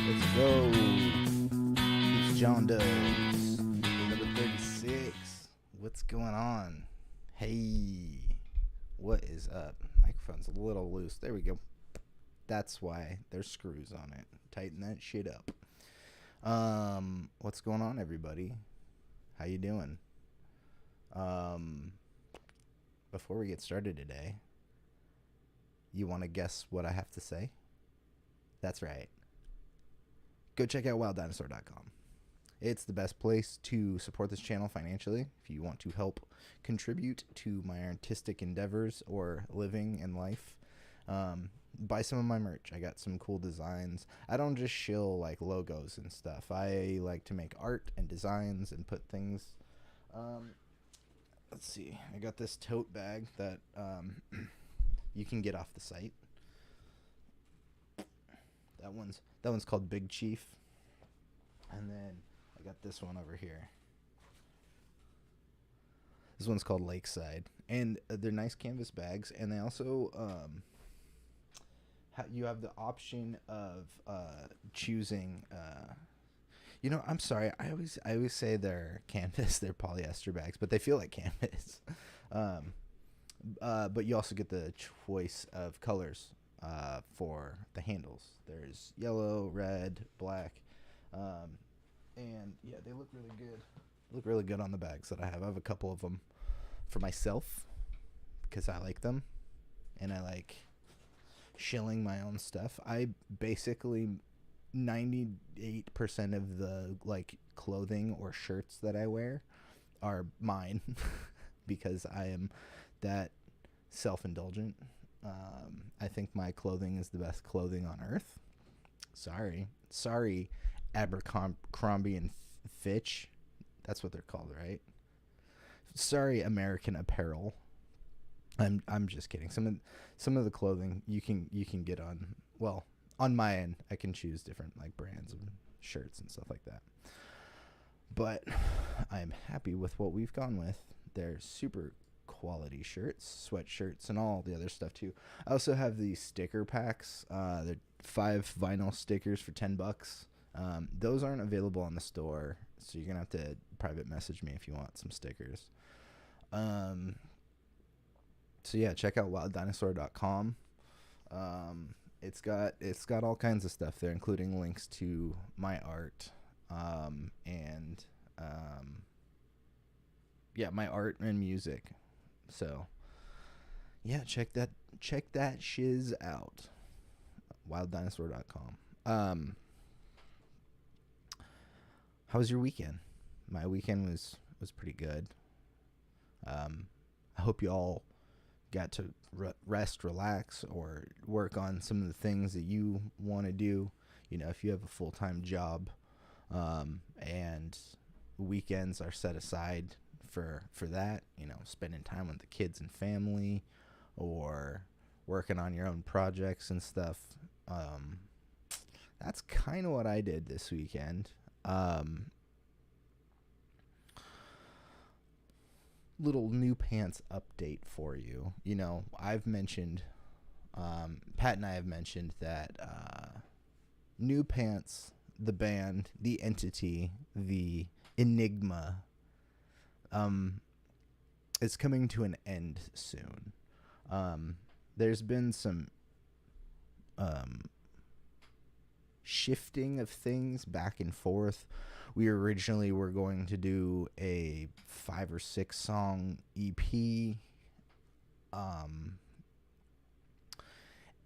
Let's go. It's Jon Does. Number 36. What's going on? Hey. What is up? Microphone's a little loose. There we go. That's why there's screws on it. Tighten that shit up. What's going on, everybody? How you doing? Before we get started today, you want to guess what I have to say? That's right. Go check out wilddinosaur.com. It's the best place to support this channel financially if you want to help contribute to my artistic endeavors or living in life. Buy some of my merch. I got some cool designs. I don't just shill like logos and stuff. I like to make art and designs and put things. Let's see. I got this tote bag that you can get off the site. That one's called Big Chief. And then I got this one over here. This one's called Lakeside. And they're nice canvas bags. And they also, you have the option of choosing, I'm sorry. I always say they're canvas. They're polyester bags, but they feel like canvas. But you also get the choice of colors for the handles. There's yellow, red, black. And yeah, they look really good. Look really good on the bags that I have. I have a couple of them for myself because I like them and I like shilling my own stuff. I basically 98% of the like clothing or shirts that I wear are mine because I am that self-indulgent. I think my clothing is the best clothing on earth. Sorry, Abercrombie and Fitch. That's what they're called, right? Sorry, American Apparel. I'm just kidding. Some of the clothing you can get on my end. I can choose different like brands of shirts and stuff like that. But I'm happy with what we've gone with. They're super quality shirts, sweatshirts, and all the other stuff too. I also have these sticker packs. They're 5 vinyl stickers for $10. Those aren't available on the store, so you're gonna have to private message me if you want some stickers. So yeah, check out wilddinosaur.com. It's got all kinds of stuff there, including links to my art, my art and music. So yeah, check that shiz out. wilddinosaur.com. How was your weekend? My weekend was pretty good. I hope you all got to rest, relax, or work on some of the things that you want to do. You know, if you have a full-time job, and weekends are set aside for that, you know, spending time with the kids and family, or working on your own projects and stuff. That's kind of what I did this weekend. Little new Pantz update for you. You know, I've mentioned, Pat and I have mentioned that New Pantz, the band, the entity, the enigma, is coming to an end soon. There's been some shifting of things back and forth. We originally were going to do a 5 or 6 song EP,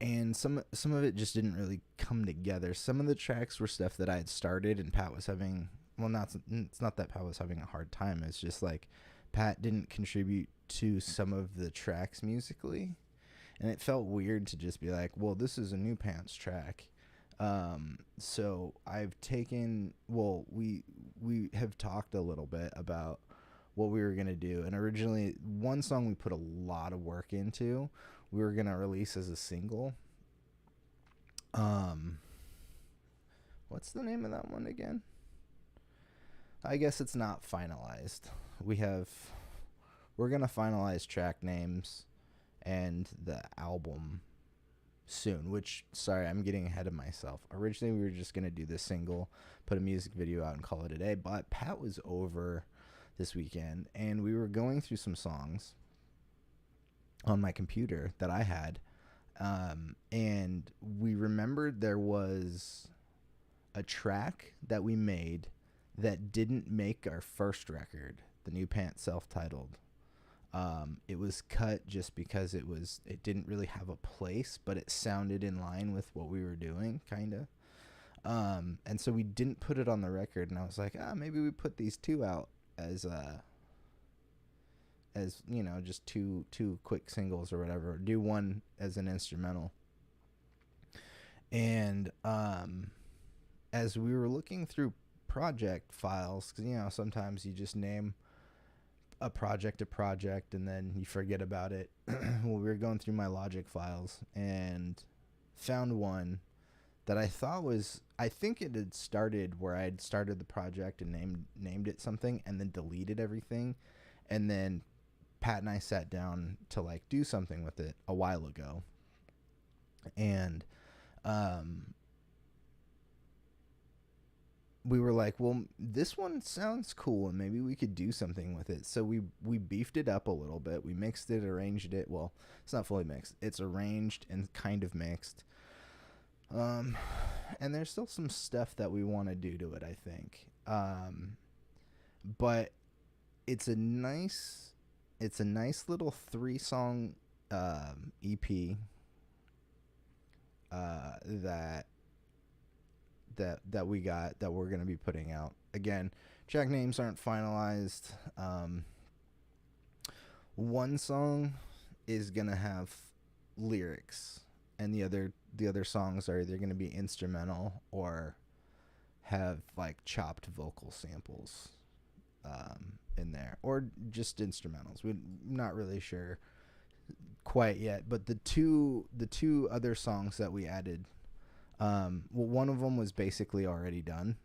and some of it just didn't really come together. Some of the tracks were stuff that I had started, and Pat was having, it's not that Pat was having a hard time. It's just like Pat didn't contribute to some of the tracks musically, and it felt weird to just be like, well, this is a New Pantz track. So I've taken, we have talked a little bit about what we were going to do. And originally one song we put a lot of work into, we were going to release as a single. What's the name of that one again? I guess it's not finalized. We're going to finalize track names and the album soon, which, sorry, I'm getting ahead of myself. Originally, we were just going to do this single, put a music video out and call it a day, but Pat was over this weekend, and we were going through some songs on my computer that I had, and we remembered there was a track that we made that didn't make our first record, the new Pantz self-titled. It was cut just because it didn't really have a place, but it sounded in line with what we were doing, kind of. And so we didn't put it on the record, and I was like, maybe we put these two out as you know, just two quick singles or whatever. Do one as an instrumental. And as we were looking through project files, because, you know, sometimes you just name a project and then you forget about it. Well, we were going through my Logic files and found one that I thought was, I think it had started where I had started the project and named it something and then deleted everything, and then Pat and I sat down to like do something with it a while ago, and we were like, well, this one sounds cool and maybe we could do something with it. So we beefed it up a little bit. We mixed it, arranged it. Well, it's not fully mixed. It's arranged and kind of mixed. And there's still some stuff that we want to do to it, I think. But it's a nice little 3-song EP that we got, that we're going to be putting out. Again, track names aren't finalized. One song is going to have lyrics, and the other songs are either going to be instrumental or have like chopped vocal samples in there, or just instrumentals. We're not really sure quite yet, but the two other songs that we added, well, one of them was basically already done.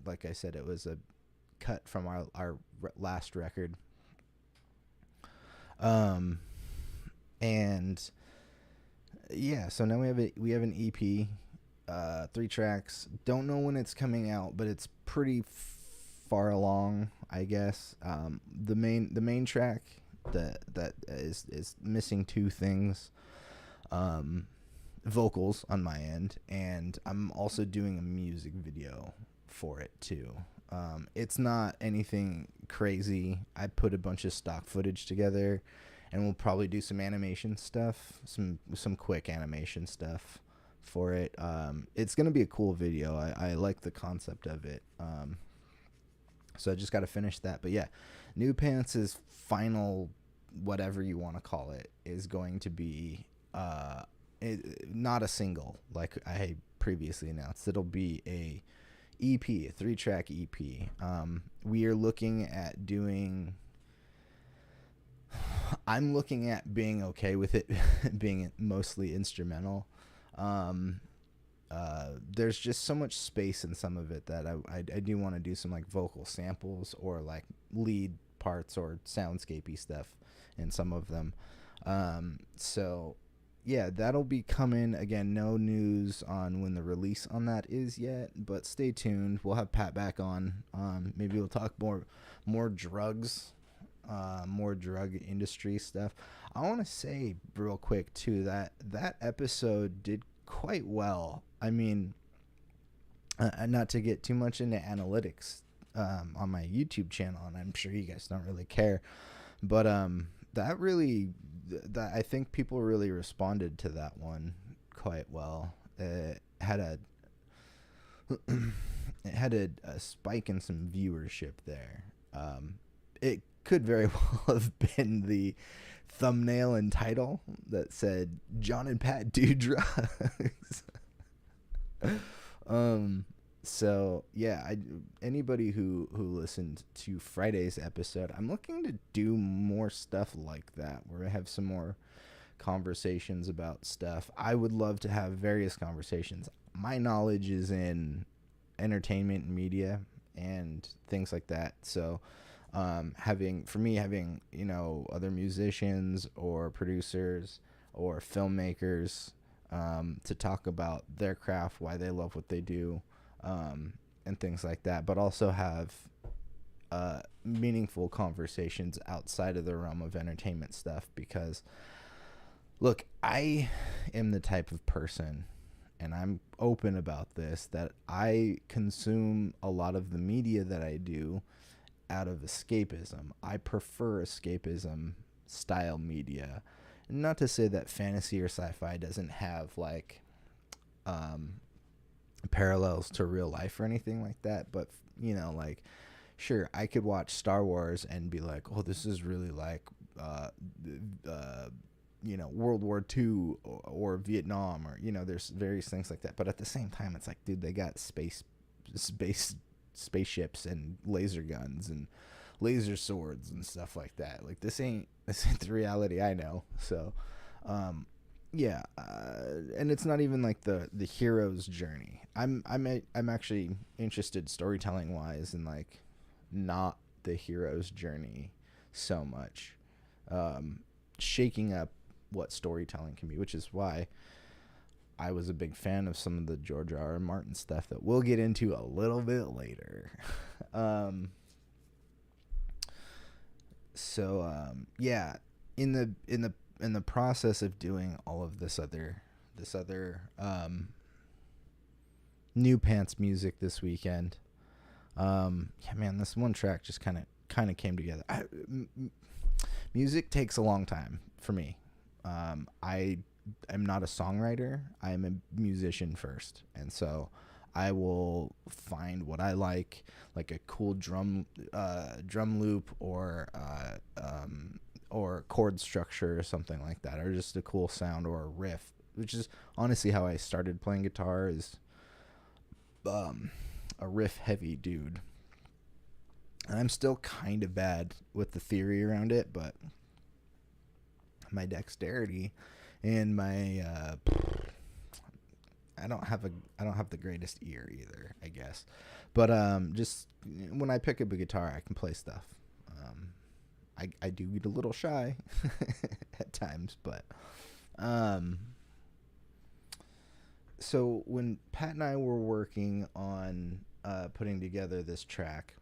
Like I said, it was a cut from our last record. And yeah, so now we have an EP, 3 tracks. Don't know when it's coming out, but it's pretty far along, I guess. The main track that is missing 2 things. Vocals on my end, and I'm also doing a music video for it too. It's not anything crazy. I put a bunch of stock footage together, and we'll probably do some animation stuff, some quick animation stuff for it. It's gonna be a cool video. I like the concept of it. So I just got to finish that. But yeah, New Pantz' final, whatever you want to call it, is going to be not a single like I previously announced. It'll be a EP, a 3-track EP. We are looking at doing, I'm looking at being okay with it being mostly instrumental. There's just so much space in some of it that I do want to do some like vocal samples or like lead parts or soundscapey stuff in some of them. So yeah, that'll be coming. Again, no news on when the release on that is yet, but stay tuned. We'll have Pat back on. Maybe we'll talk more drugs, more drug industry stuff. I want to say real quick too that episode did quite well. I mean, not to get too much into analytics on my YouTube channel, and I'm sure you guys don't really care, but that I think people really responded to that one quite well. It had a spike in some viewership there. It could very well have been the thumbnail and title that said Jon and Pat do drugs. So yeah, anybody who listened to Friday's episode, I'm looking to do more stuff like that, where I have some more conversations about stuff. I would love to have various conversations. My knowledge is in entertainment and media and things like that. So having you know, other musicians or producers or filmmakers to talk about their craft, why they love what they do, and things like that, but also have meaningful conversations outside of the realm of entertainment stuff. Because, look, I am the type of person, and I'm open about this, that I consume a lot of the media that I do out of escapism. I prefer escapism style media. Not to say that fantasy or sci-fi doesn't have like parallels to real life or anything like that, but you know, like, sure, I could watch Star Wars and be like, oh, this is really like you know, World War II or Vietnam, or, you know, there's various things like that. But at the same time, it's like, dude, they got spaceships and laser guns and laser swords and stuff like that. Like, this ain't the reality I know. So, yeah, and it's not even like the hero's journey. I'm actually interested storytelling wise in like not the hero's journey so much, shaking up what storytelling can be, which is why I was a big fan of some of the George R.R. Martin stuff that we'll get into a little bit later. Yeah, in the process of doing all of this other new Pantz music this weekend, yeah, man, this one track just kind of came together. Music takes a long time for me. I'm not a songwriter. I'm a musician first, and so I will find what I like a cool drum loop, or chord structure or something like that, or just a cool sound or a riff, which is honestly how I started playing guitar, is a riff heavy dude. And I'm still kind of bad with the theory around it, but my dexterity and my I don't have the greatest ear either, I guess. But just when I pick up a guitar, I can play stuff. I do get a little shy at times, but so when Pat and I were working on putting together this track,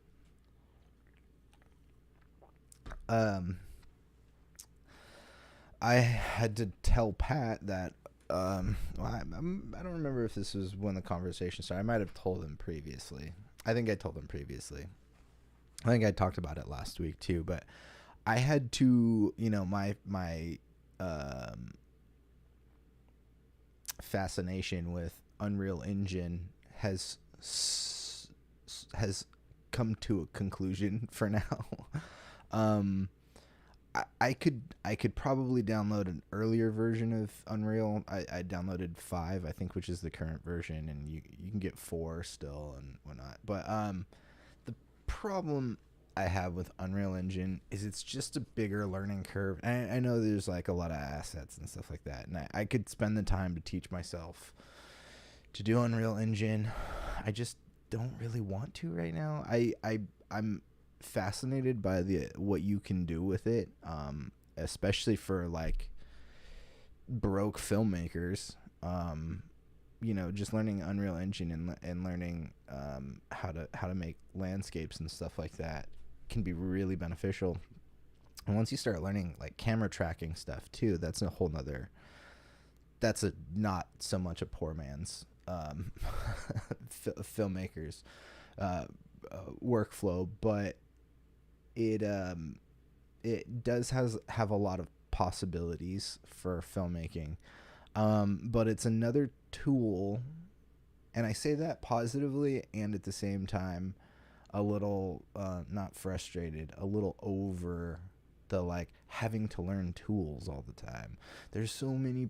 I had to tell Pat that I don't remember if this was when the conversation started. I might have told him previously. I think I told him previously. I think I talked about it last week too, but I had to, you know, my fascination with Unreal Engine has come to a conclusion for now. I could probably download an earlier version of Unreal. I downloaded 5, I think, which is the current version, and you can get 4 still and whatnot. But the problem I have with Unreal Engine is it's just a bigger learning curve. And I know there's like a lot of assets and stuff like that, and I could spend the time to teach myself to do Unreal Engine. I just don't really want to right now. I'm fascinated by what you can do with it, especially for like broke filmmakers. You know, just learning Unreal Engine and learning how to make landscapes and stuff like that can be really beneficial. And once you start learning like camera tracking stuff too, that's a whole nother, that's a not so much a poor man's filmmakers workflow, but it does have a lot of possibilities for filmmaking, but it's another tool, and I say that positively and at the same time a little not frustrated, a little over the like having to learn tools all the time. There's so many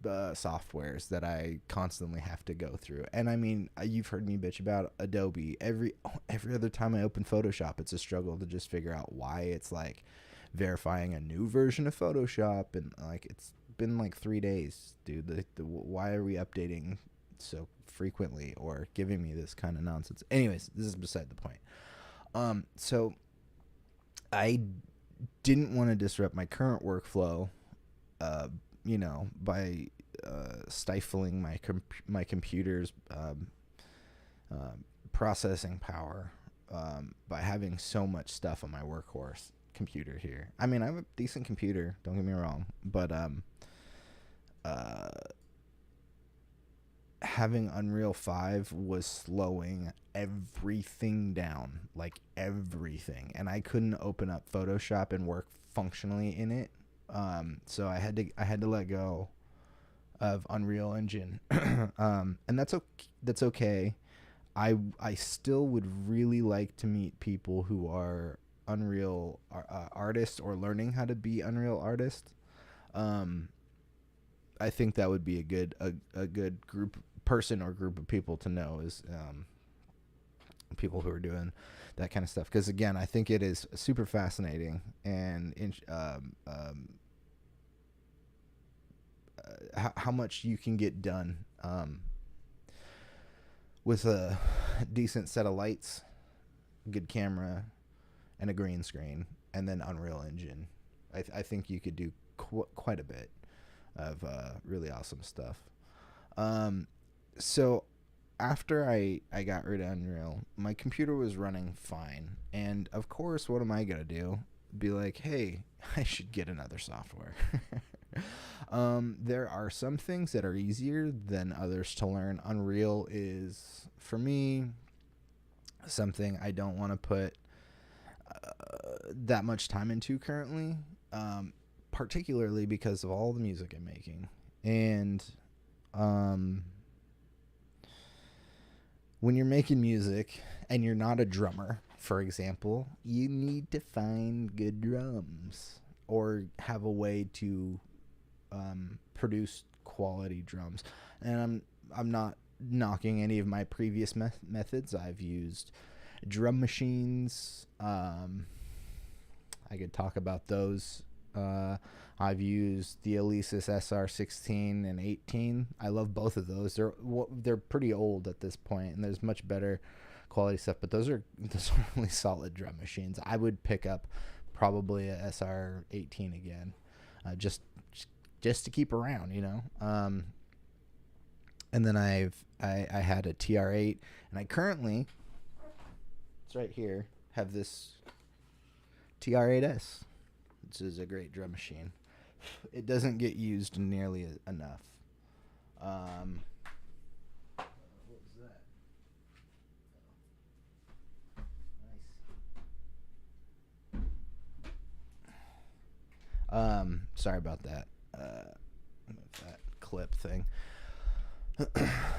softwares that I constantly have to go through, and I mean, you've heard me bitch about Adobe. Every other time I open Photoshop, it's a struggle to just figure out why it's like verifying a new version of Photoshop, and like it's been like 3 days, dude. Why are we updating so frequently or giving me this kind of nonsense? Anyways, this is beside the point. So I didn't want to disrupt my current workflow by stifling my computer's processing power, by having so much stuff on my workhorse computer here. I mean, I have a decent computer, don't get me wrong, but having Unreal 5 was slowing everything down, like everything, and I couldn't open up Photoshop and work functionally in it. So I had to let go of Unreal Engine, and that's okay. I still would really like to meet people who are Unreal artists or learning how to be Unreal artists. I think that would be a good person or group of people to know, is people who are doing that kind of stuff, because again, I think it is super fascinating, and how much you can get done with a decent set of lights, good camera, and a green screen, and then Unreal Engine. I think you could do quite a bit of really awesome stuff. So after I got rid of Unreal, my computer was running fine, and of course, what am I gonna do? Be like, hey, I should get another software. There are some things that are easier than others to learn. Unreal is, for me, something I don't want to put that much time into currently, particularly because of all the music I'm making. And when you're making music and you're not a drummer, for example, you need to find good drums or have a way to produce quality drums. And I'm not knocking any of my previous methods. I've used drum machines. I could talk about those. I've used the Alesis SR16 and 18. I love both of those. They're pretty old at this point, and there's much better quality stuff. But those are really solid drum machines. I would pick up probably a SR18 again, just to keep around, And then I had a TR8, and I currently, it's right here, have this TR8S, which is a great drum machine. It doesn't get used nearly enough. What was that? Nice. Sorry about that. That clip thing.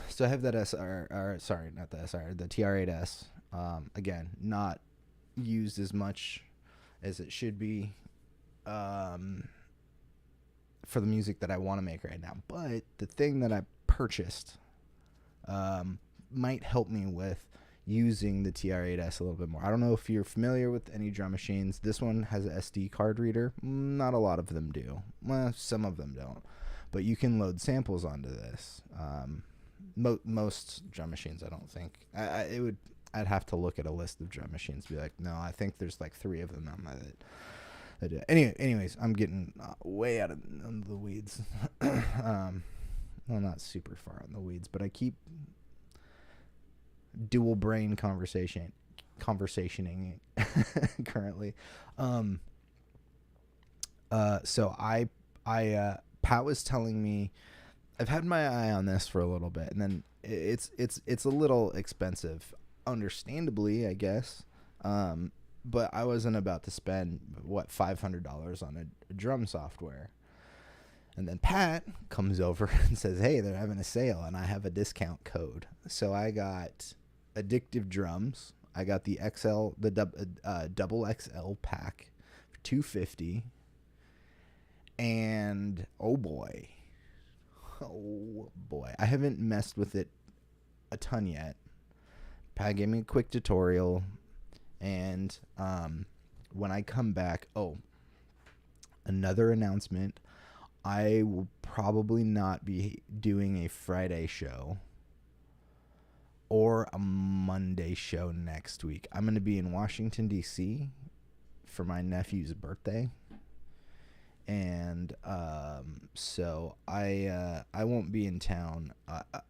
So I have that the TR8S. Again, not used as much as it should be for the music that I want to make right now. But the thing that I purchased might help me with using the TR8S a little bit more. I don't know if you're familiar with any drum machines. This one has an SD card reader. Not a lot of them do. Well, some of them don't. But you can load samples onto this. Most drum machines, I don't think. I'd have to look at a list of drum machines and be like, no, I think there's like 3 of them that do. Anyways, I'm getting way out of the weeds. Well, not super far on the weeds, but I keep dual brain conversationing currently. So Pat was telling me, I've had my eye on this for a little bit, and then it's a little expensive, understandably, I guess. But I wasn't about to spend $500 on a drum software. And then Pat comes over and says, hey, they're having a sale, and I have a discount code. So I got Addictive drums. I got the double XL pack for $250. And oh boy, I haven't messed with it a ton yet. Pat gave me a quick tutorial, and when I come back, another announcement. I will probably not be doing a Friday show or a Monday show next week. I'm going to be in Washington, D.C. for my nephew's birthday. and so I won't be in town.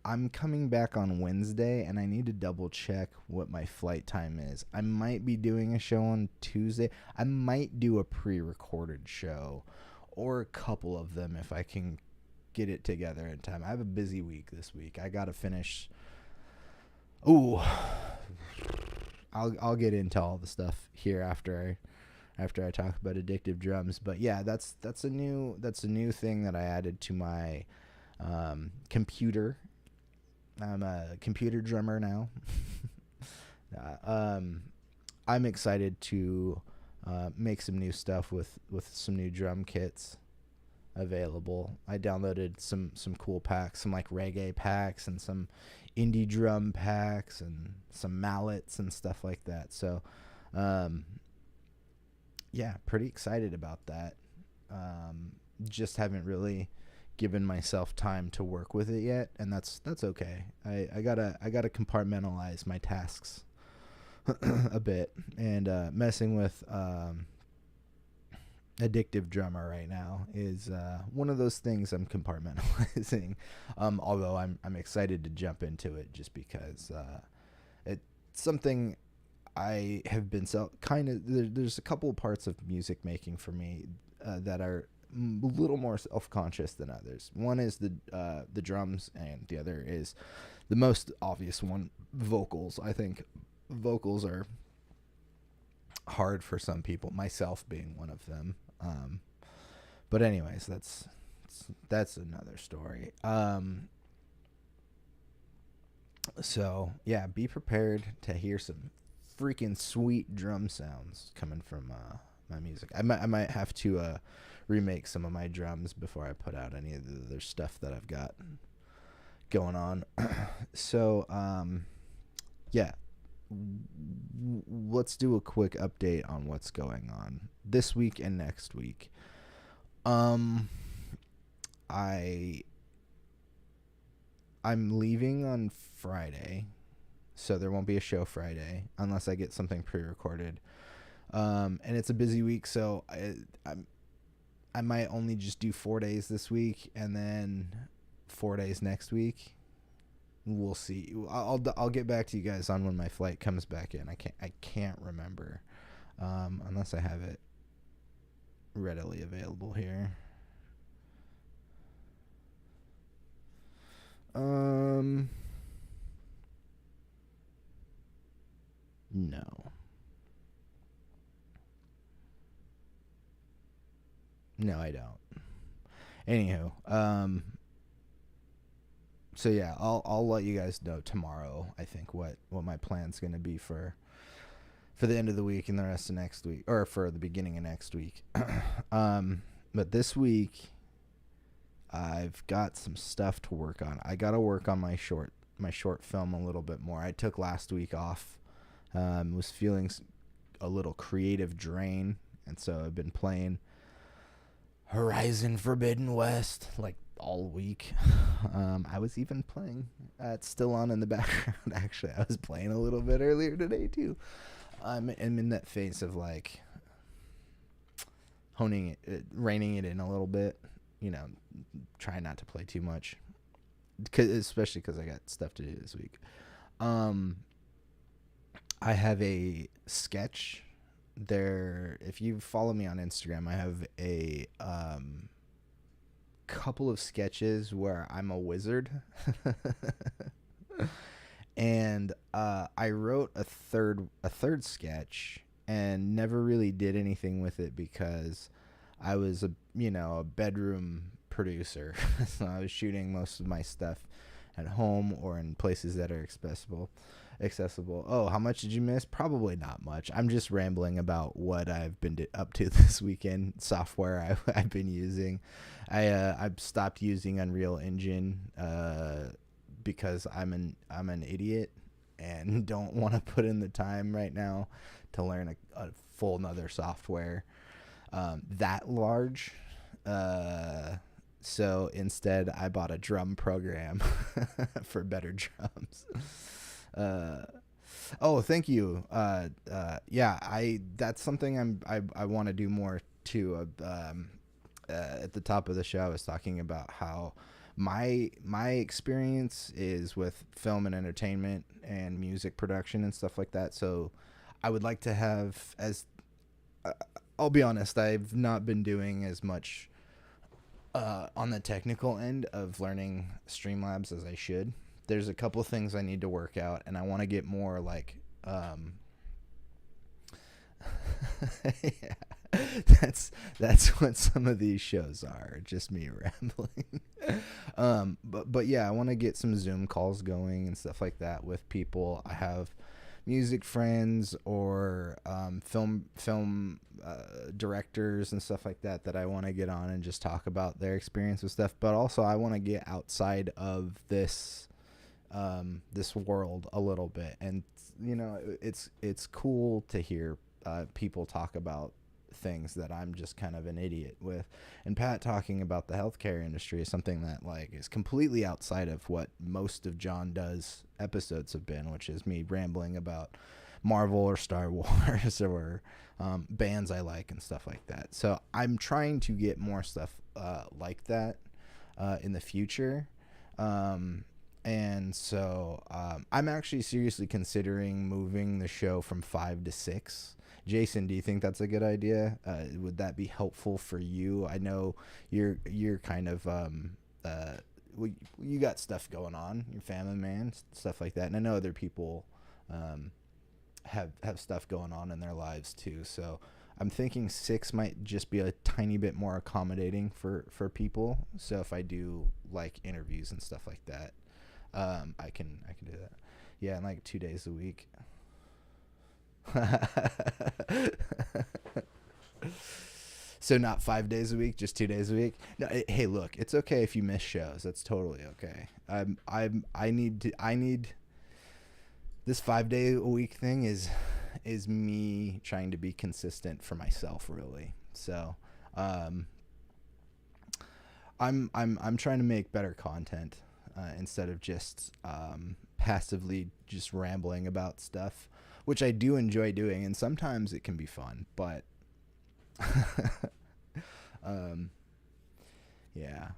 I'm coming back on Wednesday, and I need to double check what my flight time is. I might be doing a show on Tuesday. I might do a pre-recorded show, or a couple of them if I can get it together in time. I have a busy week this week. I gotta finish. Ooh, I'll get into all the stuff here after I talk about Addictive drums. But yeah, that's a new thing that I added to my computer. I'm a computer drummer now. I'm excited to make some new stuff with some new drum kits available. I downloaded some cool packs, some like reggae packs and some indie drum packs and some mallets and stuff like that. So yeah, pretty excited about that. Just haven't really given myself time to work with it yet, and that's okay. I gotta compartmentalize my tasks a bit, and messing with Addictive drummer right now is one of those things I'm compartmentalizing. Although I'm excited to jump into it just because it's something I have been there's a couple of parts of music making for me that are a little more self-conscious than others. One is the drums, and the other is the most obvious one, vocals. I think vocals are hard for some people, myself being one of them. But anyways, that's another story. So yeah, be prepared to hear some freaking sweet drum sounds coming from my music. I might have to remake some of my drums before I put out any of the other stuff that I've got going on. So yeah, let's do a quick update on what's going on this week and next week. I'm leaving on Friday, so there won't be a show Friday unless I get something pre-recorded. And it's a busy week, so I might only just do 4 days this week and then 4 days next week. We'll see. I'll get back to you guys on when my flight comes back in. I can't remember, unless I have it readily available here. No, I don't. Anywho, so yeah, I'll let you guys know tomorrow, I think, what my plan's going to be for the end of the week and the rest of next week, or for the beginning of next week. But this week I've got some stuff to work on. I got to work on my short film a little bit more. I took last week off. Was feeling a little creative drain, and so I've been playing Horizon Forbidden West like all week. I was even playing. It's still on in the background. Actually, I was playing a little bit earlier today too. I'm in that phase of like honing it, reining it in a little bit. You know, try not to play too much, especially because I got stuff to do this week. I have a sketch there. If you follow me on Instagram, I have a couple of sketches where I'm a wizard. And I wrote a third sketch and never really did anything with it because I was a bedroom producer. So I was shooting most of my stuff at home or in places that are accessible. Oh, how much did you miss? Probably not much. I'm just rambling about what I've been up to this weekend. Software I've been using. I've stopped using Unreal Engine because I'm an idiot and don't want to put in the time right now to learn a full nother software that large. So instead I bought a drum program for better drums. Oh, thank you. Yeah, that's something I want to do more too. at the top of the show, I was talking about how my experience is with film and entertainment and music production and stuff like that. So I would like to have, as I'll be honest, I've not been doing as much on the technical end of learning Streamlabs as I should. There's a couple things I need to work out, and I want to get more like yeah. That's what some of these shows are, just me rambling. But yeah, I want to get some Zoom calls going and stuff like that with people. I have music friends or film directors and stuff like that I want to get on and just talk about their experience with stuff. But also I want to get outside of this world a little bit, and you know, it's cool to hear people talk about things that I'm just kind of an idiot with. And Pat talking about the healthcare industry is something that like is completely outside of what most of Jon Does episodes have been, which is me rambling about Marvel or Star Wars or bands I like and stuff like that. So I'm trying to get more stuff like that in the future. And so I'm actually seriously considering moving the show from 5 to 6. Jason, do you think that's a good idea? Would that be helpful for you? I know you're kind of you got stuff going on, you're family man, stuff like that, and I know other people have stuff going on in their lives too. So I'm thinking 6 might just be a tiny bit more accommodating for people. So if I do like interviews and stuff like that, I can do that. Yeah, in like 2 days a week. So not 5 days a week, just 2 days a week. No, hey, look, it's okay if you miss shows. That's totally okay. I need this 5 day a week thing is me trying to be consistent for myself, really. So I'm trying to make better content instead of just passively just rambling about stuff, which I do enjoy doing, and sometimes it can be fun, but yeah,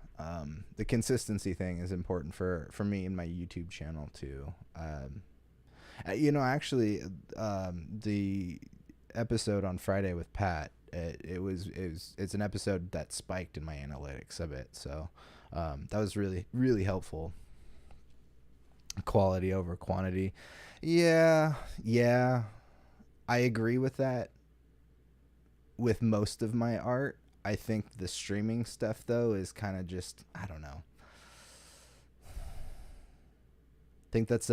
the consistency thing is important for me and my YouTube channel too. You know, actually, the episode on Friday with Pat, it's an episode that spiked in my analytics a bit, so that was really, really helpful. Quality over quantity. Yeah, I agree with that with most of my art. I think the streaming stuff, though, is kind of just, I don't know. I think that's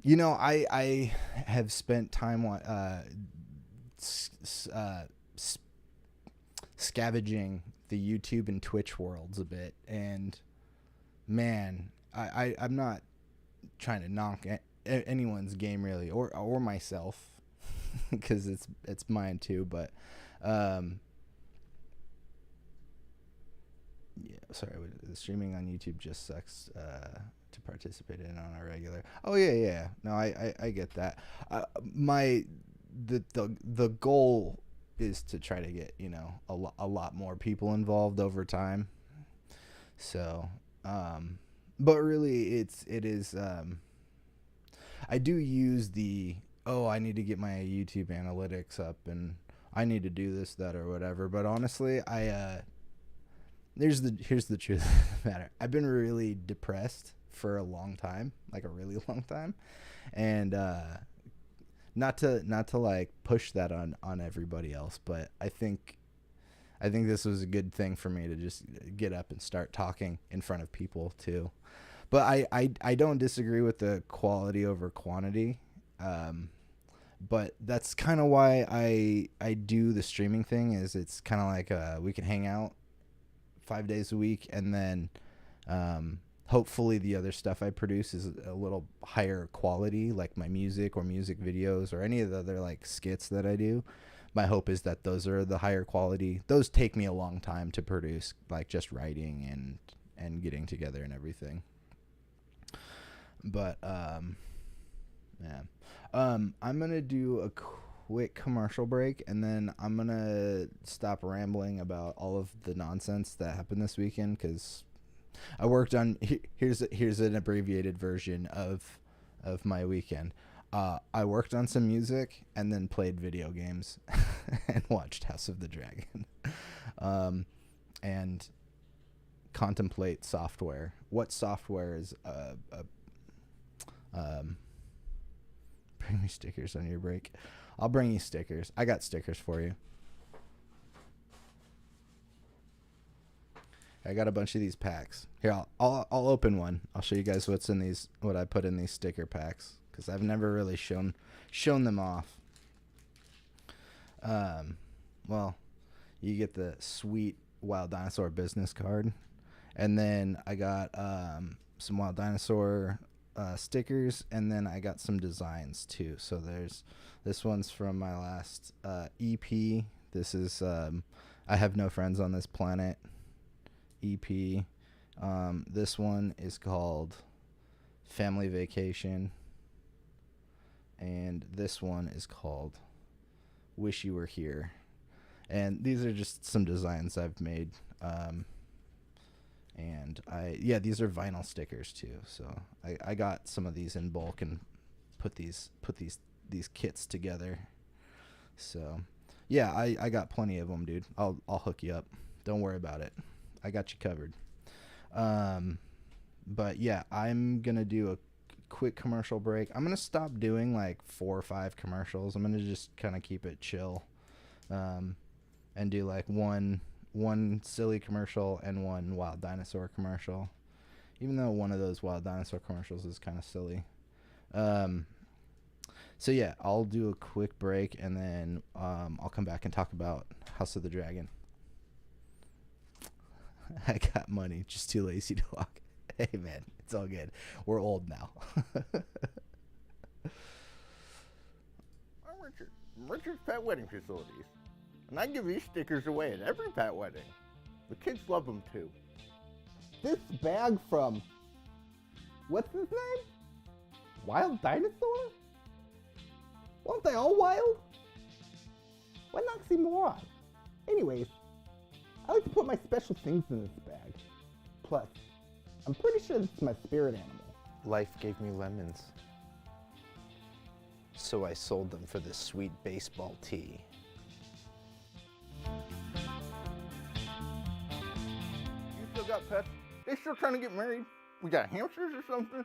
you know, I have spent time scavenging the YouTube and Twitch worlds a bit, and man, I'm not trying to knock anyone's game really, or myself, because it's mine too, but yeah, sorry, the streaming on YouTube just sucks to participate in on a regular. Oh yeah, no, I get that. The goal is to try to get, you know, a lot more people involved over time. So but really it is I do use I need to get my YouTube analytics up and I need to do this, that, or whatever. But honestly, here's the truth of the matter. I've been really depressed for a long time, like a really long time, and not to like push that on everybody else, but I think this was a good thing for me to just get up and start talking in front of people too. But I don't disagree with the quality over quantity. But that's kind of why I do the streaming thing, is it's kind of like we can hang out 5 days a week, and then hopefully the other stuff I produce is a little higher quality, like my music or music videos or any of the other like skits that I do. My hope is that those are the higher quality. Those take me a long time to produce, like just writing and getting together and everything. But yeah, I'm gonna do quick commercial break, and then I'm gonna stop rambling about all of the nonsense that happened this weekend, because I worked on here's an abbreviated version of my weekend. I worked on some music and then played video games and watched House of the Dragon, and contemplate software. What software is bring me stickers on your break. I'll bring you stickers. I got stickers for you. I got a bunch of these packs. Here, I'll open one. I'll show you guys what's in these, what I put in these sticker packs, because I've never really shown them off. Well, you get the sweet Wild Dinosaur business card, and then I got some Wild Dinosaur stickers, and then I got some designs too. So there's this one's from my last EP. This is I Have No Friends on This Planet EP. This one is called Family Vacation, and this one is called Wish You Were Here. And these are just some designs I've made. And these are vinyl stickers too. So I got some of these in bulk and put these kits together. So yeah, I got plenty of them, dude. I'll hook you up. Don't worry about it. I got you covered. But yeah, I'm gonna do a quick commercial break. I'm gonna stop doing like 4 or 5 commercials. I'm gonna just kind of keep it chill, and do like one silly commercial and one Wild Dinosaur commercial, even though one of those Wild Dinosaur commercials is kind of silly. So yeah, I'll do a quick break, and then I'll come back and talk about House of the Dragon. I got money, just too lazy to walk. Hey man, it's all good. We're old now. I'm Richard's Pet Wedding Facilities, and I give these stickers away at every pet wedding. The kids love them too. This bag from, what's his name? Wild Dinosaur? Weren't they all wild? What an oxymoron. Anyways, I like to put my special things in this bag. Plus, I'm pretty sure this is my spirit animal. Life gave me lemons, so I sold them for this sweet baseball tee. You still got pets? They still trying to get married? We got hamsters or something?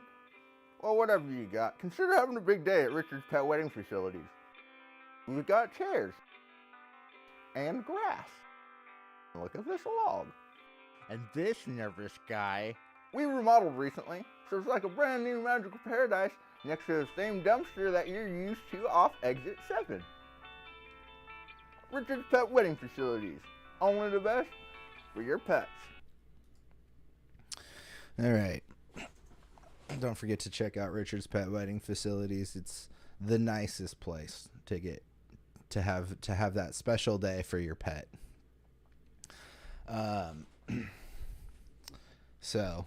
Well, whatever you got, consider having a big day at Richard's Pet Wedding Facilities. We've got chairs and grass. Look at this log. And this nervous guy. We remodeled recently, so it's like a brand new magical paradise next to the same dumpster that you're used to off exit 7. Richard's Pet Wedding Facilities. Only the best for your pets. All right. Don't forget to check out Richard's Pet Wedding Facilities. It's the nicest place to have that special day for your pet. So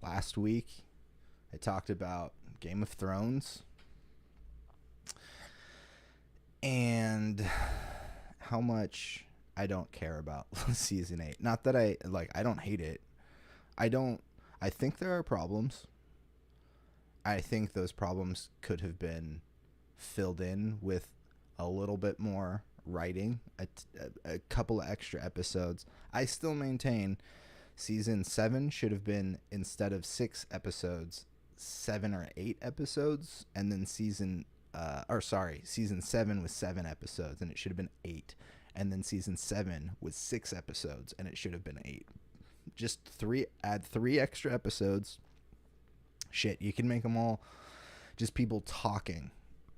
last week I talked about Game of Thrones and how much I don't care about season 8. Not that I don't hate it. I think there are problems. I think those problems could have been filled in with a little bit more writing, a couple of extra episodes. I still maintain season 7 should have been, instead of 6 episodes, 7 or 8 episodes, and then season 7 was 7 episodes and it should have been 8, and then season 7 was 6 episodes and it should have been 8. Just add 3 extra episodes. Shit, you can make them all just people talking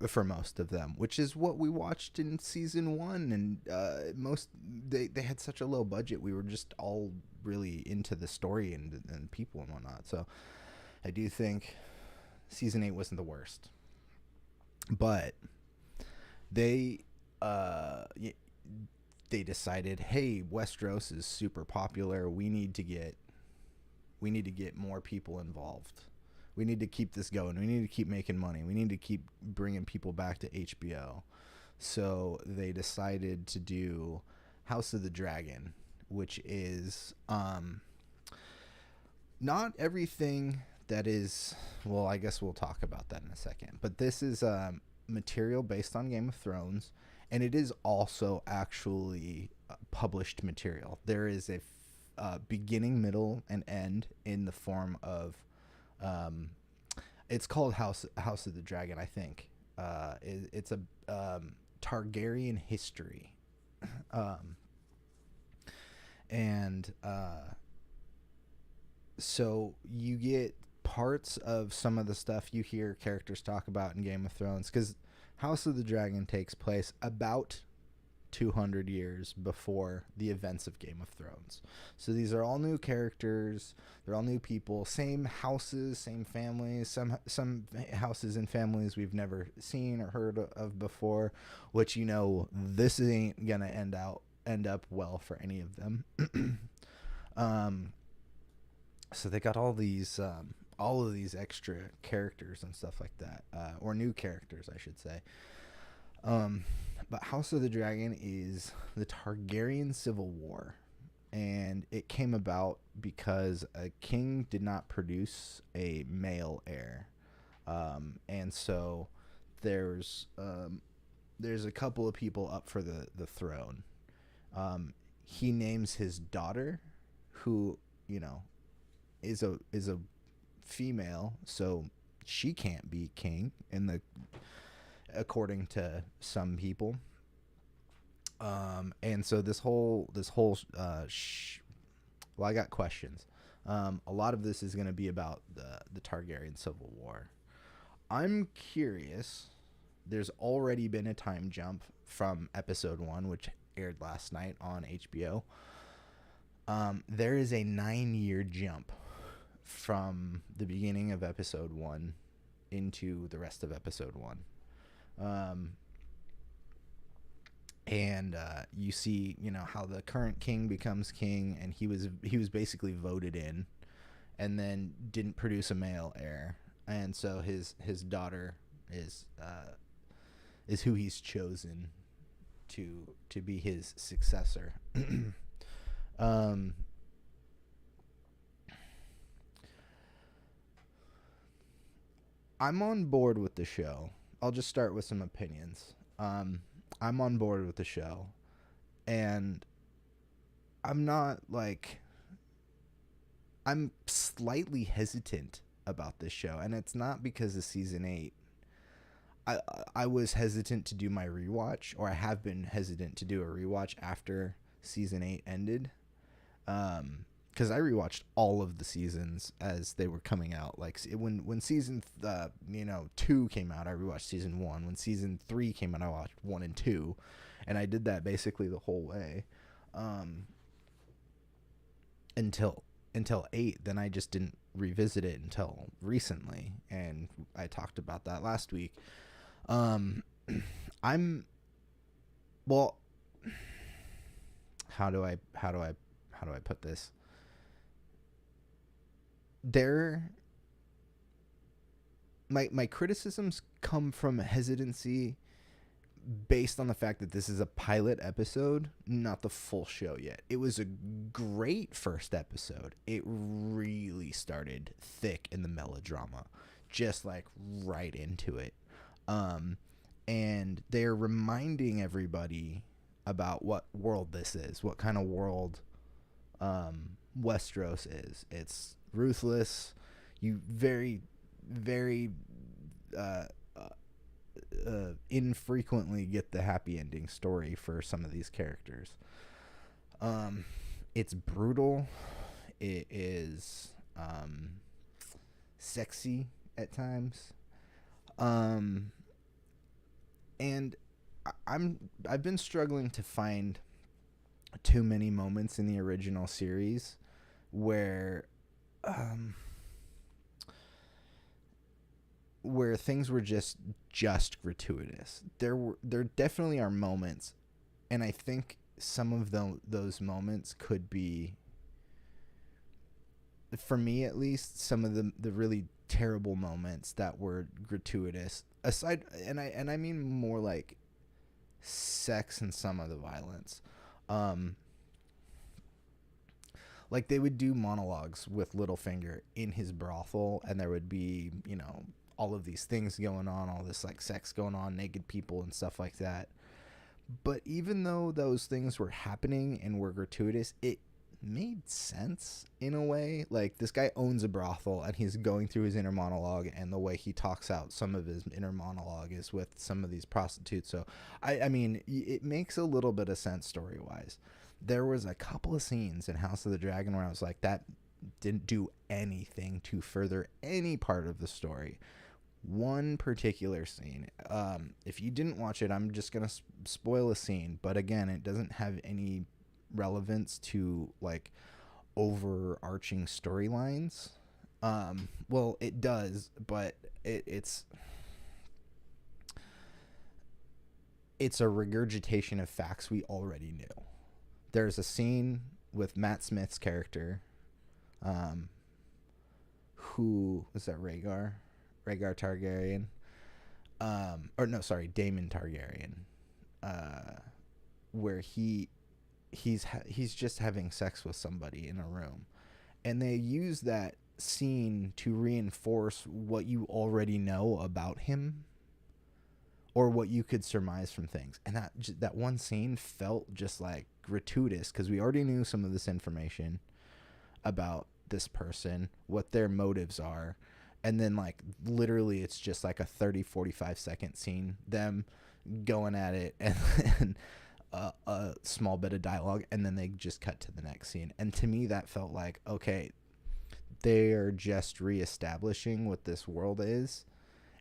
for most of them, which is what we watched in season 1. And they had such a low budget. We were just all really into the story and people and whatnot. So I do think season 8 wasn't the worst, but they decided, hey, Westeros is super popular. We need to get more people involved. We need to keep this going. We need to keep making money. We need to keep bringing people back to HBO. So they decided to do House of the Dragon, which is not everything that is, well, I guess we'll talk about that in a second. But this is material based on Game of Thrones, and it is also actually published material. There is a beginning, middle, and end in the form of, it's called House of the Dragon, I think. It's a Targaryen history. So you get parts of some of the stuff you hear characters talk about in Game of Thrones, because House of the Dragon takes place about 200 years before the events of Game of Thrones. So these are all new characters, they're all new people, same houses, same families, some houses and families we've never seen or heard of before, which, you know, this ain't gonna end up well for any of them. So they got all of these extra characters and stuff like that, or new characters, I should say. But House of the Dragon is the Targaryen Civil War, and it came about because a king did not produce a male heir, and so there's a couple of people up for the throne. He names his daughter, who, you know, is a female, so she can't be king according to some people. And so this whole well, I got questions. A lot of this is going to be about the Targaryen Civil War. I'm curious. There's already been a time jump from episode 1, which aired last night on HBO. There is a 9-year jump from the beginning of episode 1 into the rest of episode 1. And you see, you know, how the current king becomes king, and he was basically voted in, and then didn't produce a male heir, and so his daughter is who he's chosen to be his successor. I'm on board with the show. I'll just start with some opinions. I'm on board with the show, and I'm slightly hesitant about this show, and it's not because of season 8. I was hesitant to do my rewatch, or I have been hesitant to do a rewatch after season 8 ended, because I rewatched all of the seasons as they were coming out. Like when season 2 came out, I rewatched season 1. When season 3 came out, I watched 1 and 2, and I did that basically the whole way, until 8. Then I just didn't revisit it until recently, and I talked about that last week. How do I put this? My criticisms come from hesitancy based on the fact that this is a pilot episode, not the full show yet. It was a great first episode. It really started thick in the melodrama, just like right into it. And they're reminding everybody about what world this is, what kind of world Westeros is. It's ruthless. You very, very infrequently get the happy ending story for some of these characters. It's brutal. It is sexy at times. And I've been struggling to find too many moments in the original series where things were just gratuitous. There definitely are moments, and I think some of those moments could be, for me at least, some of the really terrible moments that were gratuitous. Aside, and I mean more like sex and some of the violence. Like they would do monologues with Littlefinger in his brothel, and there would be, you know, all of these things going on, all this like sex going on, naked people and stuff like that. But even though those things were happening and were gratuitous, it made sense in a way. Like, this guy owns a brothel and he's going through his inner monologue, and the way he talks out some of his inner monologue is with some of these prostitutes. So I mean, it makes a little bit of sense story wise. There was a couple of scenes in House of the Dragon where I was like, that didn't do anything to further any part of the story. One particular scene, if you didn't watch it, I'm just gonna spoil a scene, but again, it doesn't have any relevance to like overarching storylines. Well, it does, but it's a regurgitation of facts we already knew. There's a scene with Matt Smith's character, who was that, Rhaegar Targaryen, or no, sorry, Daemon Targaryen, where he's just having sex with somebody in a room, and they use that scene to reinforce what you already know about him, or what you could surmise from things. And that one scene felt just like gratuitous, because we already knew some of this information about this person, what their motives are. And then, like, literally it's just like a 30-45 second scene, them going at it, and then a small bit of dialogue, and then they just cut to the next scene. And to me, that felt like, okay, they are just reestablishing what this world is.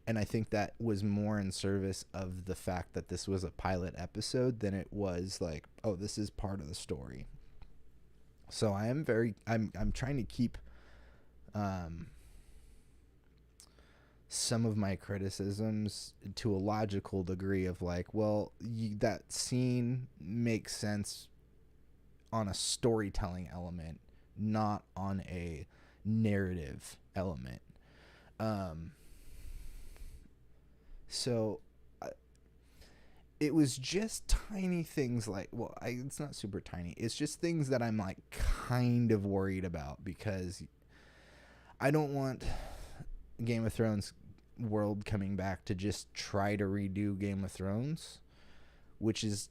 And I think that was more in service of the fact that this was a pilot episode than it was like, oh, this is part of the story. So I'm trying to keep some of my criticisms to a logical degree of like, well, that scene makes sense on a storytelling element, not on a narrative element. So it was just tiny things like, well, it's not super tiny. It's just things that I'm like kind of worried about, because I don't want Game of Thrones world coming back to just try to redo Game of Thrones, which is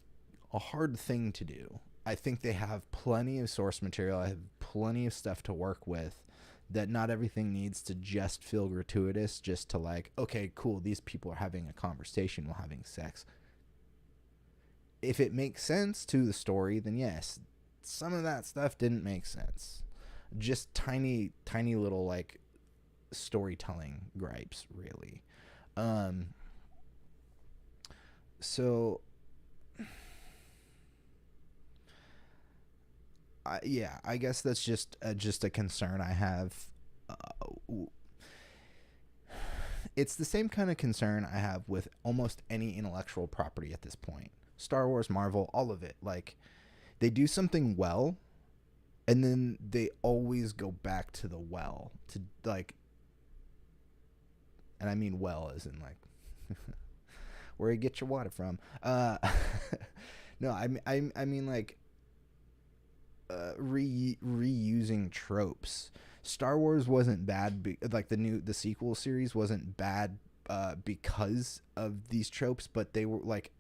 a hard thing to do. I think they have plenty of source material. I have plenty of stuff to work with, that not everything needs to just feel gratuitous, just to like, okay, cool, these people are having a conversation while having sex. If it makes sense to the story, then yes. Some of that stuff didn't make sense. Just tiny little like storytelling gripes, really. So I guess that's just a concern I have. It's the same kind of concern I have with almost any intellectual property at this point. Star Wars, Marvel, all of it. Like, they do something well, and then they always go back to the well, to like, and I mean well as in like where you get your water from. No, I mean like reusing tropes. Star Wars wasn't bad, like the sequel series wasn't bad because of these tropes, but they were like,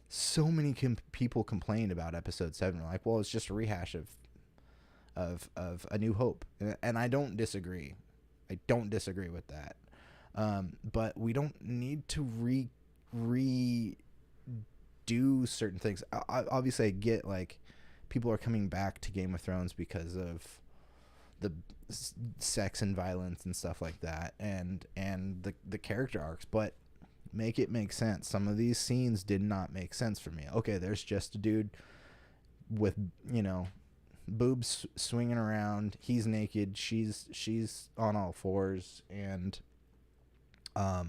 so many people complained about Episode 7. Like, well, it's just a rehash of A New Hope, and I don't disagree. I don't disagree with that. But we don't need to redo certain things. Obviously, I get like people are coming back to Game of Thrones because of the sex and violence and stuff like that, and the character arcs, but make it make sense. Some of these scenes did not make sense for me. Okay, there's just a dude with, you know, boobs swinging around. He's naked. She's on all fours, and I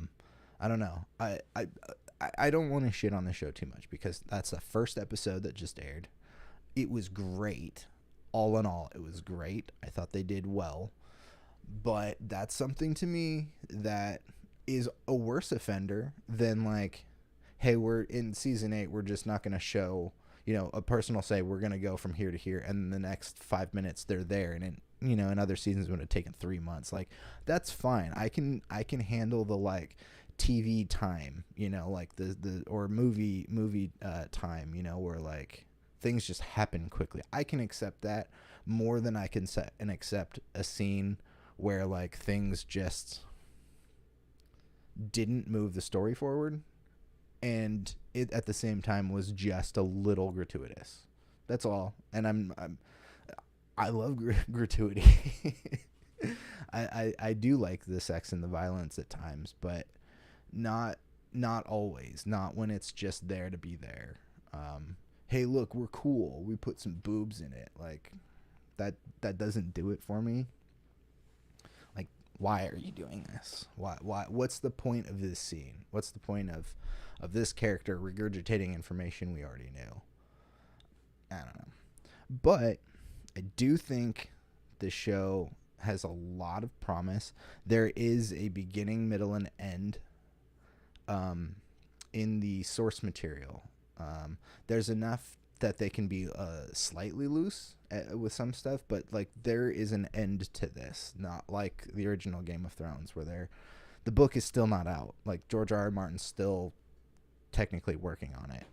don't know. I don't want to shit on the show too much, because that's the first episode that just aired. It was great. All in all, it was great. I thought they did well. But that's something to me that is a worse offender than like hey, we're in season 8, we're just not going to show, a person will say we're going to go from here to here, and the next 5 minutes they're there, and in other seasons it would have taken 3 months. Like, that's fine. I can handle the like TV time, like the or movie time, where like things just happen quickly. I can accept that more than I can set and accept a scene where like things just didn't move the story forward, and it at the same time was just a little gratuitous. That's all. And I love gratuity. I do like the sex and the violence at times, but not always. Not when it's just there to be there. Hey, look, we're cool. We put some boobs in it. Like, that doesn't do it for me. Like, why are you doing this? Why? What's the point of this scene? What's the point of this character regurgitating information we already knew? I don't know. But I do think the show has a lot of promise. There is a beginning, middle, and end in the source material. There's enough that they can be slightly loose with some stuff, but like there is an end to this, not like the original Game of Thrones where the book is still not out. Like George R.R. Martin's still technically working on it.